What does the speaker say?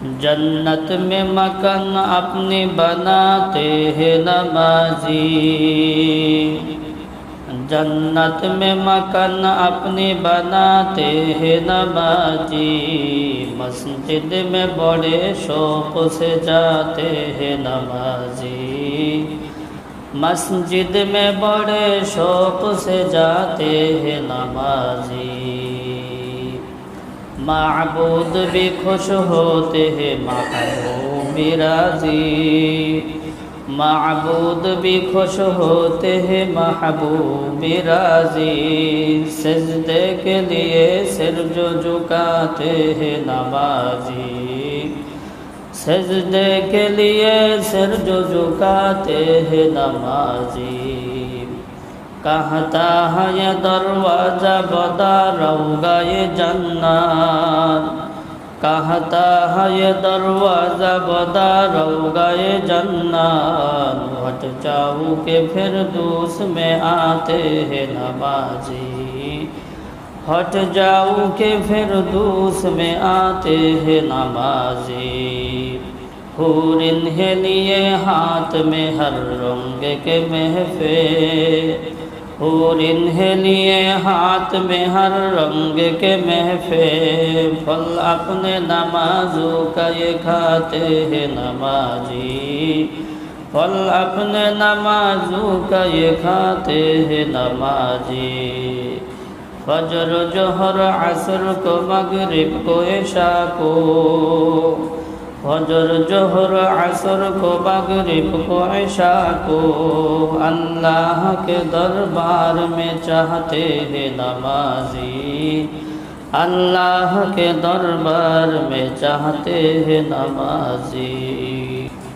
जन्नत में मकान अपने बनाते हैं नमाजी। जन्नत में मकान अपने बनाते हैं नमाजी। मस्जिद में बड़े शौक़ से जाते हैं नमाजी। मस्जिद में बड़े शौक़ से जाते हैं नमाजी। माबूद भी खुश होते हैं महबूब भी राज़ी। माबूद भी खुश होते हैं महबूब भी राज़ी। सजदे के लिए सिर जो झुकाते हैं नमाजी। सजदे के लिए सिर जो झुकाते हैं नमाजी। कहता है ये दरवाज़ा बता रहूँगा ये जन्नत। कहता है ये दरवाज़ा बता रहूँगा ये जन्नत। हट जाऊँ के फिर दूस में आते हैं नमाजी। हट जाऊँ के फिर दूस में आते हैं नमाजी। हूर इन्हें लिए हाथ में हर रंग के महफे। हूर इन्हें लिए हाथ में हर रंग के महफे। फल अपने नमाजों का ये खाते हैं नमाजी। फल अपने नमाजों का ये खाते हैं नमाजी। फजर जोहर असर को मगरिब को इशा को। फजर जोहर असर को मगरिब को इशा को। अल्लाह के दरबार में चाहते हैं नमाजी। अल्लाह के दरबार में चाहते हैं नमाजी।